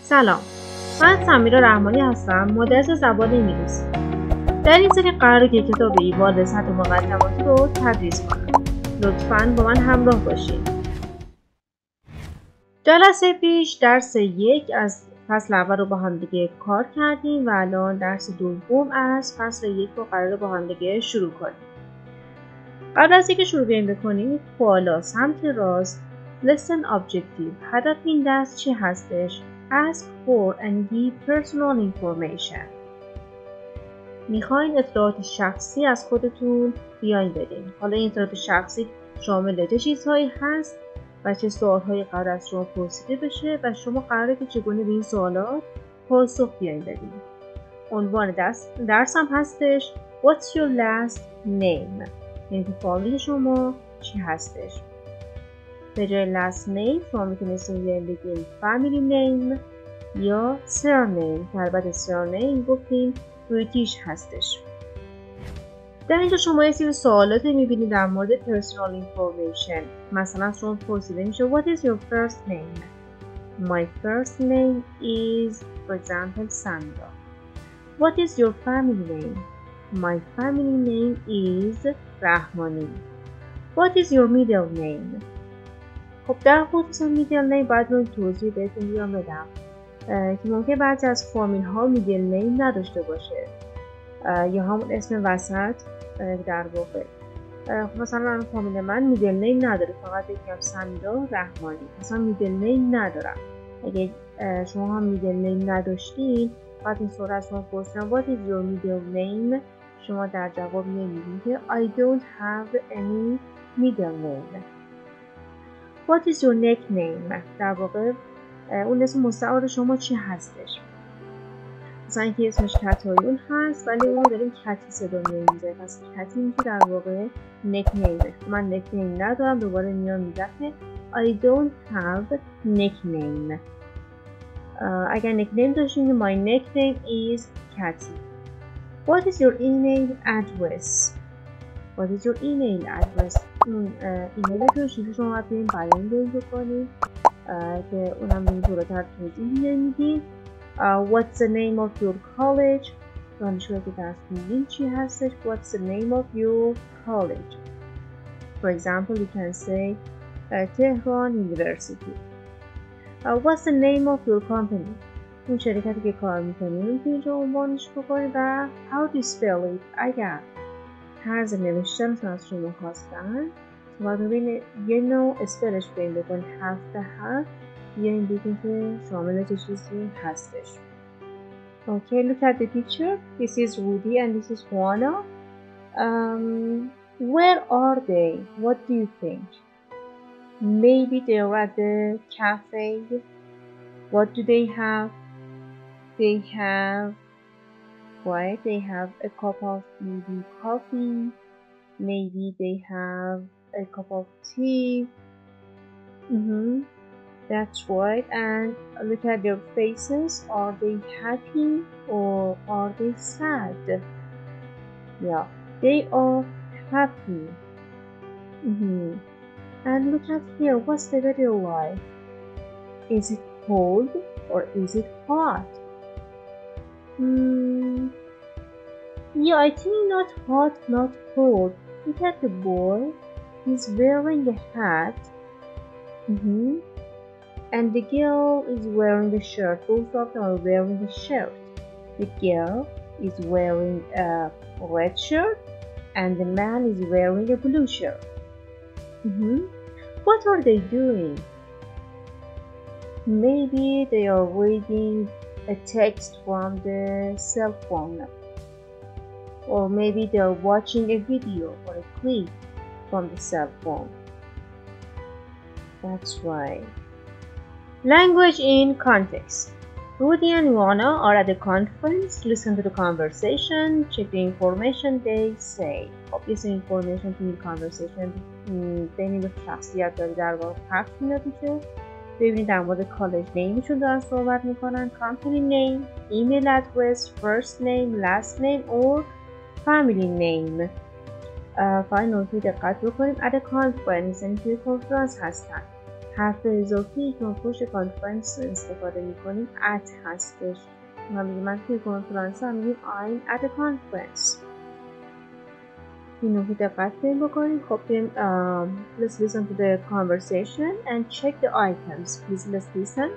سلام، من سمیرا رحمانی هستم، مدرس زبان انگلیسی. در این سری قراره که کتاب ایوال سطح مقدماتی رو تدریس کنم. لطفاً با من همراه باشید. جلسه پیش درس 1 از فصل اول رو با هم دیگه کار کردیم و الان درس دوم از فصل 1 رو قراره با هم دیگه شروع کنیم. قبل از اینکه شروع بکنیم، بالا سمت راست Lesson Objective، هدف این درس چی هستش؟ Ask for and give personal information. میخواین اطلاعات شخصی از خودتون بیاین بدین. حالا این اطلاعات شخصی شامل چه چیزهایی هست و چه سوالهایی قرار از شما پرسیده بشه و شما قراره که چگونه به این سوالات پاسخ بیاین بدین. عنوان درس هم هستش What's your last name؟ یعنی که فامیل شما چی هستش؟ به جای last name شما میتونستین بگین family name یا surname که البته surname گفتیم بریتیش هستش. در اینجا شما یه سری سوالات میبینید در مورد personal information. مثلا شما پرسیده میشه What is your first name? My first name is, for example, Sandra. What is your family name? My family name is Rahmani. What is your middle name? خب در خصوص میدل نیم باید رو توضیح بهتون بیام بدم که ممکن بعضی از فامیل ها میدل نیم نداشته باشه یا همون اسم وسط در واقع. مثلا فامیل من میدل نیم نداره، فقط بگم سمیرا رحمانی، مثلا میدل نیم ندارم. اگه شما هم میدل نیم نداشتین بعد این سوال از شما پرسیدن What is your middle name؟ شما در جواب میگید که I don't have any middle name. What is your nickname؟ در واقع اون اسم مستعار شما چی هستش؟ مثلا اینکه اسمش کتایون هست ولی اون داریم کتی صدا میزنیم، پس کتی میشه در واقع nickname. من nickname ندارم، دوباره میام میگم که I don't have nickname. اگر nickname داشتین my nickname is Cathy. What is your email address؟ What is your email address؟ ایمیلتون چیزی شما باید بیایین بیان بکنید که اونم به این جلوتر توضیح میدید. What's the name of your college؟ دانشگاهی که درس میدین چی هستش؟ What's the name of your college؟ For example, you can say Tehran University. What's the name of your company؟ اون شرکتی که کار میکنید که اینجا عنوانش بکنید و how do you spell it؟ اگر طرز نوشتنشون از شما خواستن شما ببینید یه نوع اسپلش بین بکنید حرف به حرف یا این بگید که شامل چه چیزی هستش. Okay, look at the picture. This is Rudy and this is Juana. Where are they? What do you think? Maybe they're at the cafe. What do they have? They have a cup of maybe coffee. Maybe they have a cup of tea. That's right. And look at their faces. Are they happy or are they sad? Yeah, they are happy. And look at here. What's the weather like? Is it cold or is it hot? Yeah, I think not hot, not cold. Look at the boy. He's wearing a hat. And the girl is wearing a shirt. Both of them are wearing a shirt. The girl is wearing a red shirt and the man is wearing a blue shirt. What are they doing? Maybe they are reading a text from the cell phone. Or maybe they are watching a video or a clip from the cell phone. That's right. Language in context. Rudy and Juana are at a conference. Listen to the conversation. Check the information they say. Obviously, information to the conversation بین دو شخصیت داره در واقع حرف میشه. ببینید در مورد کالج نیمشون دارن صحبت میکنن. Company name, email address, first name, last name or family name. فقط نکته دقت بکنیم at a conference یعنی توی کنفرانس هستن. حرف اضافی که ما پشت کانفرنس استفاده میکنیم at هستش. من توی کنفرانس هم میگیم I'm at a conference. اینو که دقت بکنیم. خب بیایم let's listen to the conversation and check the items. Please let's listen.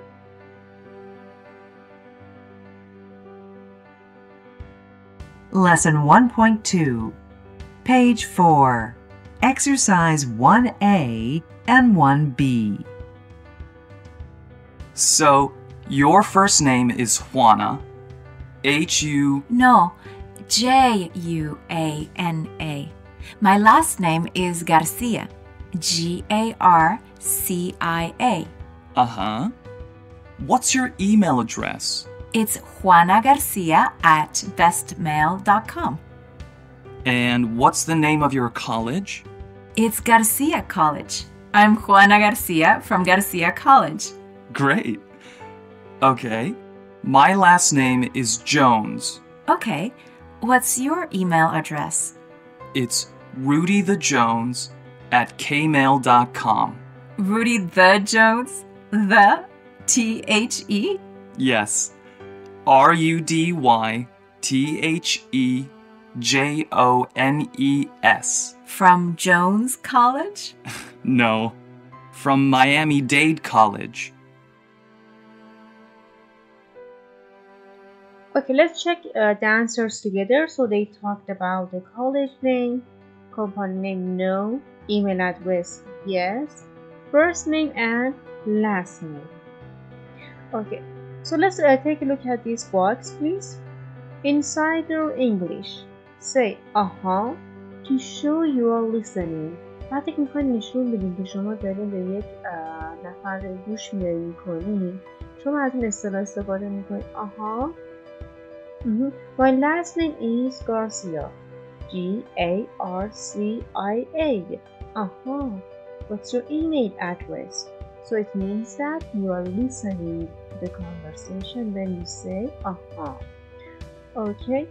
Lesson 1.2, page 4, exercise 1A and 1B. So, your first name is Juana. H-U... No, Juana. My last name is Garcia. Garcia. Uh-huh. What's your email address? It's juanagarcia@bestmail.com. And what's the name of your college? It's Garcia College. I'm Juana Garcia from Garcia College. Great. Okay. My last name is Jones. Okay. What's your email address? It's rudythejones@kmail.com. Rudy the Jones? The? T-H-E? Yes. RUDYTHEJONES. From Jones College? No. From Miami-Dade College. Okay, let's check the answers together. So they talked about the college name, company name, no, email address, yes, first name and last name. Okay, so let's take a look at this box, please. Insider English. Say aha to show you are listening. وقتی که میخواین نشون بدین که شما دارین به یک نفر گوش میکنین، شما از این اصطلاح استفاده میکنید aha. My last name is Garcia. Garcia. What's your email address? So it means that you are listening to the conversation when you say Okay.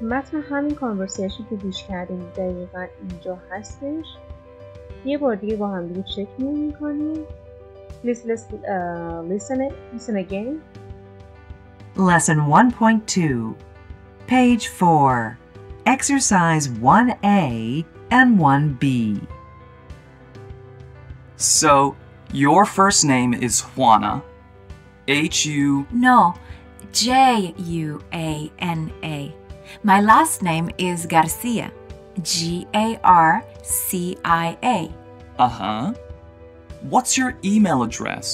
متن همین conversation که گوش کردیم دقیقا اینجا هستش. یه بار دیگه با هم دیگه چک می‌کنیم. Please let's listen again. Lesson 1.2, page 4, exercise 1A and 1B. So, your first name is Juana. H-U... No, Juana. My last name is Garcia. Garcia. Uh-huh. What's your email address?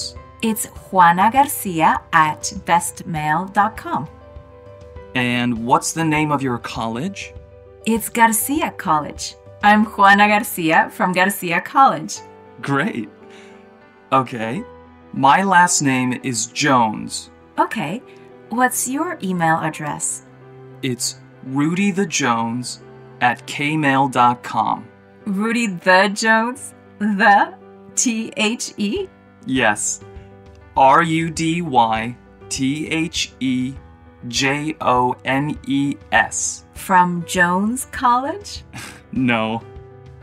It's juanagarcia@bestmail.com. And what's the name of your college? It's Garcia College. I'm Juana Garcia from Garcia College. Great. Okay. My last name is Jones. Okay. What's your email address? It's rudythejones@kmail.com. Rudy the Jones? The? T-H-E? Yes. RUDYTHEJONES. From Jones College? No.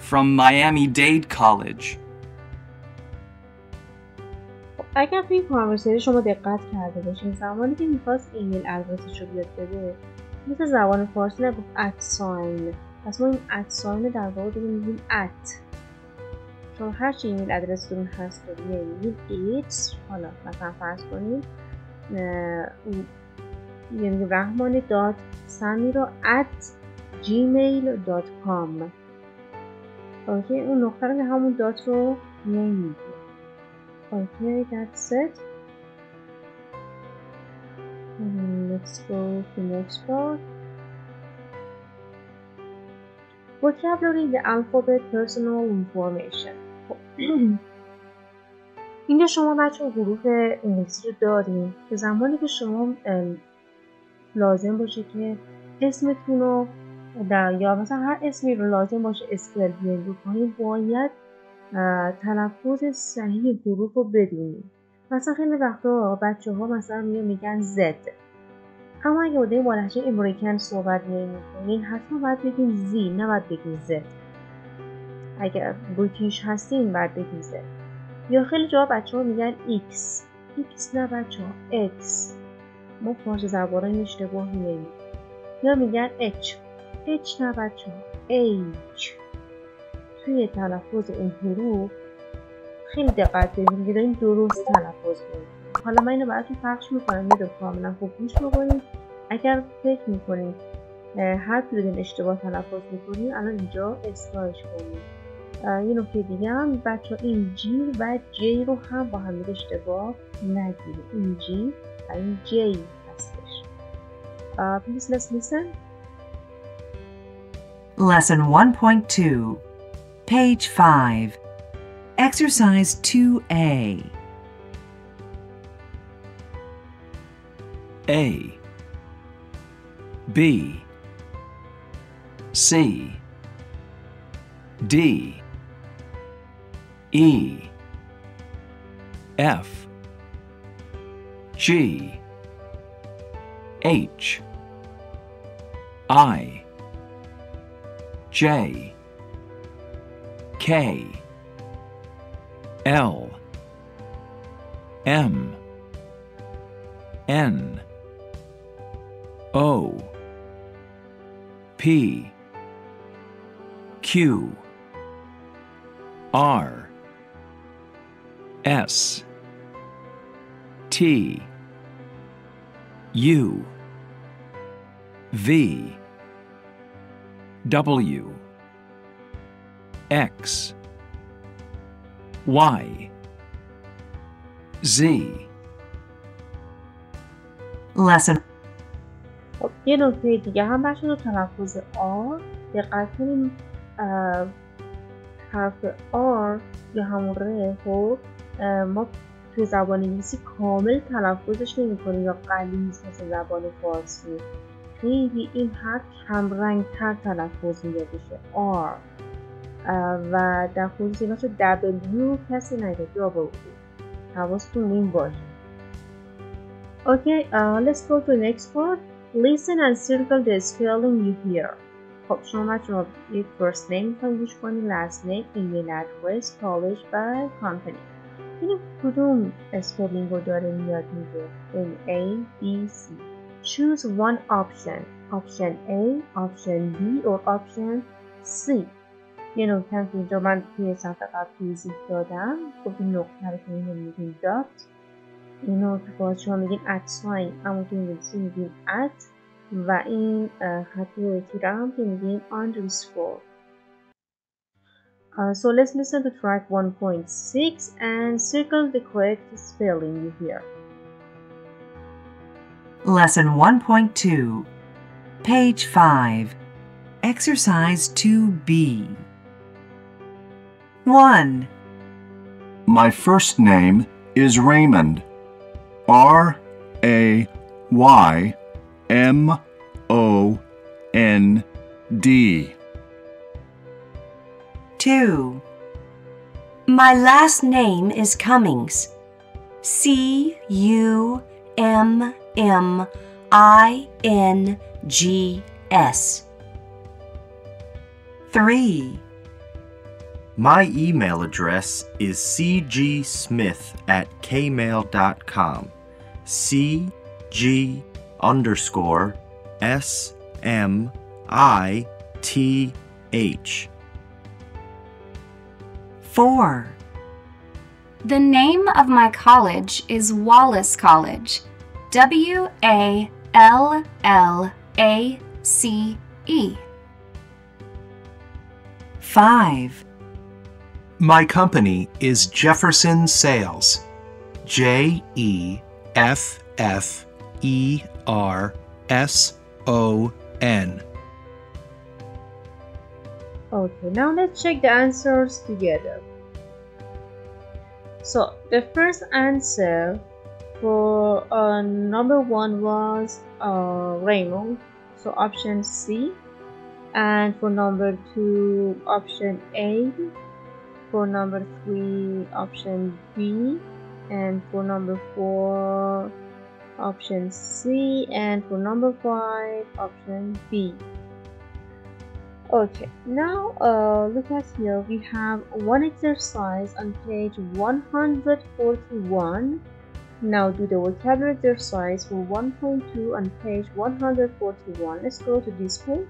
From Miami-Dade College. اگر توی کانورسیشن شما دقت کرده باشین، زمانی که میخواست ایمیل ادرسش رو بیاد بده، مثل زبان فارسی نگفت @sign. پس ما این @sign در واقع داریم میگیم @ شما هر چی ایمیل ادرستون هست رو میگیم ایت. حالا مثلا فرض کنید یعنی رحمانی دات سمی رو @gmail.com. اوکی، اون نقطه رو که همون دات رو میگیم. Okay, that's it. Let's go to next part. Vocabulary, the alphabet, personal information. اینجا شما بچه حروف انگلیسی رو داریم که زمانی که شما لازم باشه که اسمتون رو یا مثلا هر اسمی رو لازم باشه اسپل بیان کنید، باید تلفظ صحیح حروف رو بدونید. مثلا خیلی وقتا بچه ها مثلا میگن زد، اما اگه بوده با لهجه امریکن صحبت میکنین حتما باید بگین زی، نه باید بگین زد. اگر بریتیش هستین بعد بگیزه. یا خیلی جا بچه ها میگن X. X نه بچه ها X. ما فارسی زبانان اشتباه میگیم. یا میگن H. H نه بچه ها H. توی تلفظ این حروف خیلی دقت بدید که داریم درست تلفظ کنیم. حالا من اینو براتون پخش میکنم میدونم کاملا خوب گوش بکنید. اگر فکر میکنید هر کدوم اشتباه تلفظ میکنید الان اینجا اصلاحش کنید. یه نکته دیگه هم بچه این جی و جی رو هم با هم اشتباه نگیرید. این جی و این جی هستش. Please let's listen. Lesson 1.2, page 5, exercise 2A. A, B, C, D, E, F, G, H, I, J, K, L, M, N, O, P, Q, R, S, T, U, V, W, X, Y, Z. Lesson خب یه نکته دیگه هم بچه رو تلفظ آر دقت کنیم. حرف آر یا همون ر خب ما توی زبان انگلیسی کامل تلفظش نمی کنیم یا غلیظ مثل زبان فارسی. خیلی این حرف کمرنگ تر تلفظ میده بشه آر و در خصوص اینا چه دبلیو کسی نگه دابل حواستون این باشه. Okay, let's go to the next part. Listen and circle the spelling you hear. خب شما یک first name میخوایم گوش کنید، last name, email address, college و company. این کدوم اسپلینگ رو داره میاد میگه؟ A, B, C. Choose one option. Option A, option B or option C. یه نکته هم که اینجا من توی صفحه قبل توضیح دادم. خب این نقطه رو که اینو میگیم دات. اینو تو فارسی شما میگیم ات ساین، اما تو انگلیسی میگیم ات و این خط تیره هم که میگیم underscore. So let's listen to track 1.6 and circle the correct spelling you hear. Lesson 1.2, page 5, exercise 2B. 1. My first name is Raymond. R-A-Y-M-O-N-D. 2. My last name is Cummings. C-U-M-M-I-N-G-S. 3. My email address is cgsmith@kmail.com. CG_SMITH. 4. The name of my college is Wallace College. W-A-L-L-A-C-E. 5. My company is Jefferson Sales. J-E-F-F-E-R-S-O-N. Okay, now let's check the answers together. So the first answer for number 1 was Raymond, so option C. And for number 2, option A. For number 3, option B. And for number 4, option C. And for number 5, option B. Okay, now look at here. We have one exercise on page 141. Now do the vocabulary exercise for 1.2 on page 141. Let's go to this page.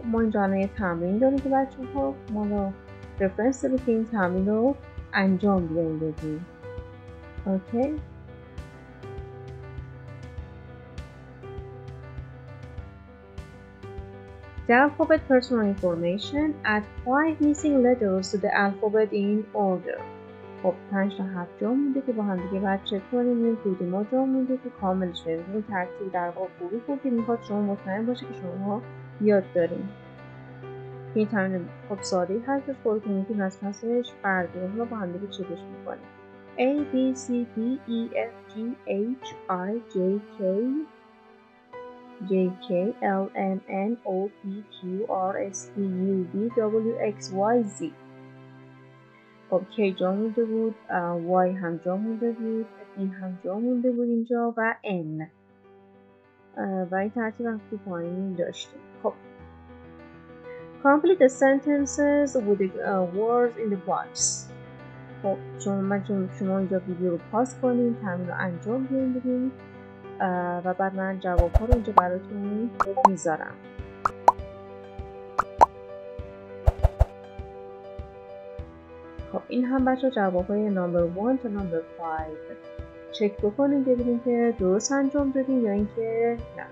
ما اینجا الان یه تمرین داریم که بچه ها ما رو رفرنس داریم که این تمرین رو انجام بدیم. اوکی. The alphabet personal information. Add 5 missing letters to the alphabet in order. خب 5 تا 7 جا مونده که با هم دیگه باید چک کنیم این کدوم ما جا مونده که کاملش بریم. این ترتیب در واقع خوبی بود که میخواد شما مطمئن باشه که شما یاد داریم. این تمرین خب ساده‌ای هستش، خودتون میتونید از پسش بردارید و با هم دیگه چکش میکنیم. A B C D E F G H I J K L M N O P Q R S T U V W X Y Z. خب K جا مونده بود، Y هم جا مونده بود، E هم جا مونده بود اینجا و N و این ترتیب هم تو پایین داشتیم. خب Complete the sentences with the words in the box. خب شما اینجا ویدیو رو پاس کنید، تمرین رو انجام بدید و بعد من جواب ها رو اینجا براتون میذارم. خب این هم بچه جواب های نمبر 1 تا نمبر 5 چک بکنید ببینید که درست انجام دادین یا اینکه نه.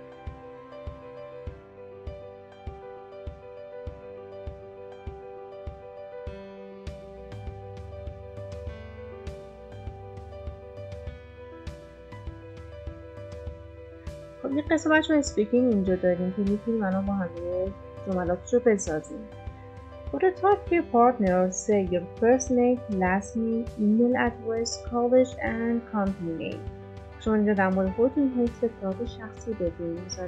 خب یه قسمت بچه اسپیکینگ اینجا داریم که میتونیم الان با همه جملاتش رو بسازیم. For the top few partners, say your first name, last name, email address, college and company name. شما اینجا در مورد خودتون هیچ اطلاعات شخصی بدین. مثلا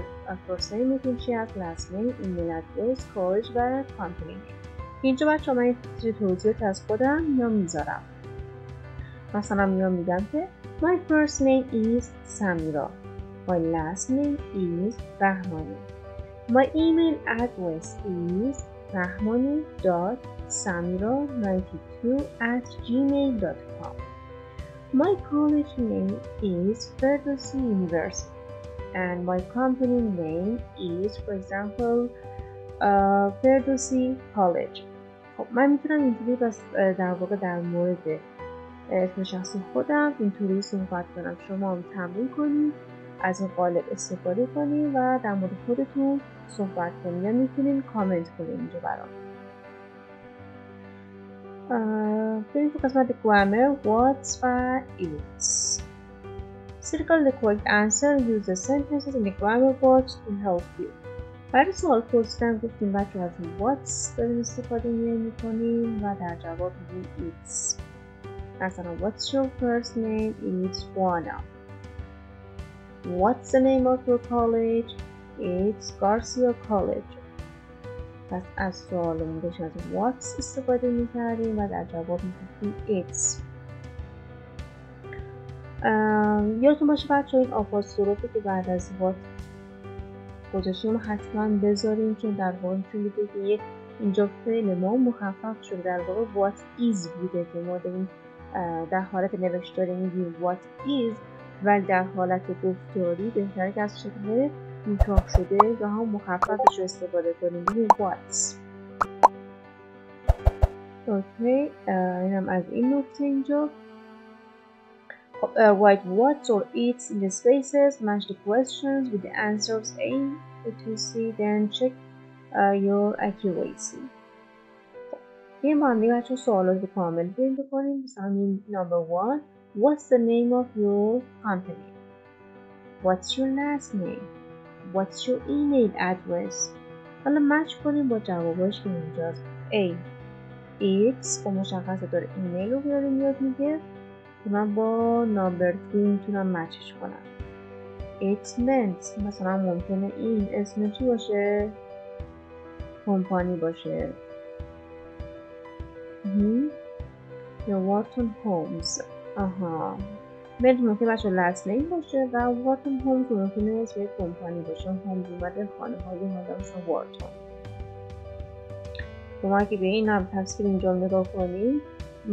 first name میتونید چی از last name, email address, college و company name. اینجا بچه من یه توضیحات از خودم میذارم. مثلا میگم که my first name is Samira. My last name is Rahmani. My email address is rahmani.samira92@gmail.com. My college name is Ferdowsi University. And my company name is, for example, Ferdowsi College. خب من میتونم اینجوری بس در واقع در مورد اسم شخصی خودم اینطوری صحبت کنم. شما هم تمرین کنید، از این قالب استفاده کنید و در مورد خودتون صحبت کنید یا میتونید کامنت کنید اینجا برام. بریم تو قسمت grammar what's و it's. Circle the correct answer. Use the sentences in the grammar box to help you. برای سوال پرسیدن گفتیم بچه از what's داریم استفاده میکنیم و در جواب میگیم it's. مثلا what's your first name? It's Juana. What's the name of your college? It's Garcia College. پس از سوالمون داشتیم از what's استفاده میکردیم و در جواب میگیم it's. یادتون باشه بچه این آپاستروفی که بعد از what گذاشتیم حتما بذاریم چون در واقع میتونید بگید اینجا فعل ما مخفف شده در واقع what is بوده که ما داریم در حالت نوشتاری میگیم what is ولی در حالت گفتاری بهتره که از شکل کوتاه شده و هم مخففش رو استفاده کنیم بگیم what's. اوکی اینم از این نکته اینجا. Write what's or it's in the spaces, match the questions with the answers A to C, then check your accuracy. این ما هم دیگه بچه سوالات کامل بریم بکنیم. مثلا number 1 what's the name of your company? What's your last name? What's your email address? حالا مچ کنیم با جواباش که اینجاست. A it's خب مشخصه داره ایمیل رو بیاریم یاد میگه که من با نامبر 2 میتونم مچش کنم. It's meant مثلا ممکنه این اسم چی باشه؟ کمپانی باشه. یا وارتون هومز. آها ملت ممکنه بچه last name باشه و وارتون هومز ممکنه اسم یک کمپانی باشه. هومز اومده خانه های اومده مثلا وارتون. شما اگه به این هم تصویر اینجا نگاه کنید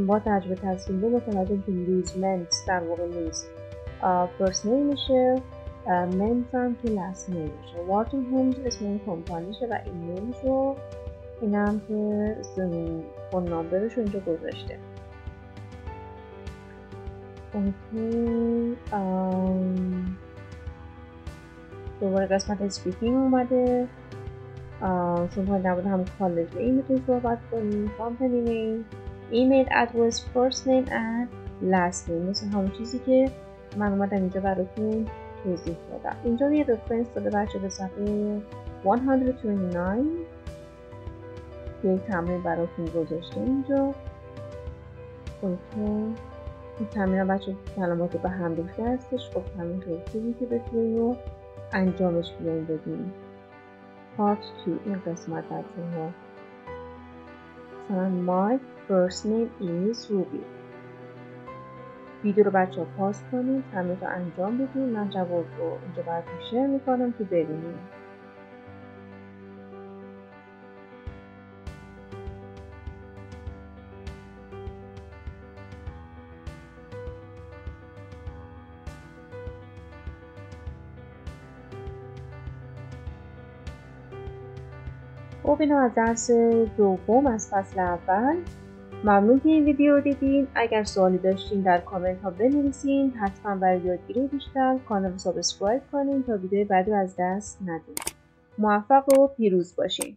با تجربه تصویر رو متوجه که لیزمنت در واقع لیز فرست نیمشه، منت هم که last نیمشه. وارتون هومز اسم این کمپانیشه و ایمیلش رو این هم که فون نامبرش رو اینجا گذاشته. دوباره قسمت اسپیکینگ اومده. شما نبوده هم کالج نیم میتونید صحبت کنید، کامپنی نیم، ایمیل ادرس، فرست نیم and last name، مثل همون چیزی که من اومدم اینجا براتون توضیح دادم. اینجا یه رفرنس داده بچه به صفحه 129 یک تمرین براتون گذاشته اینجا. این تمرین بچه کلمات به هم ریخته هستش. خب تمرین خیلی خوبی که بتونید رو انجامش بیاین بدین. پارت 2 این قسمت بچه ها مثلا my first name is Ruby. ویدیو رو بچه ها پاس کنید، تمرین رو انجام بدین. من جواب رو اینجا براتون شیر میکنم که ببینید. خب اینو از درس دوم از فصل اول. ممنون که این ویدیو رو دیدین. اگر سوالی داشتین در کامنت ها بنویسین. حتما برای یادگیری بیشتر کانال رو سابسکرایب کنین تا ویدیو بعدی رو از دست ندین. موفق و پیروز باشین.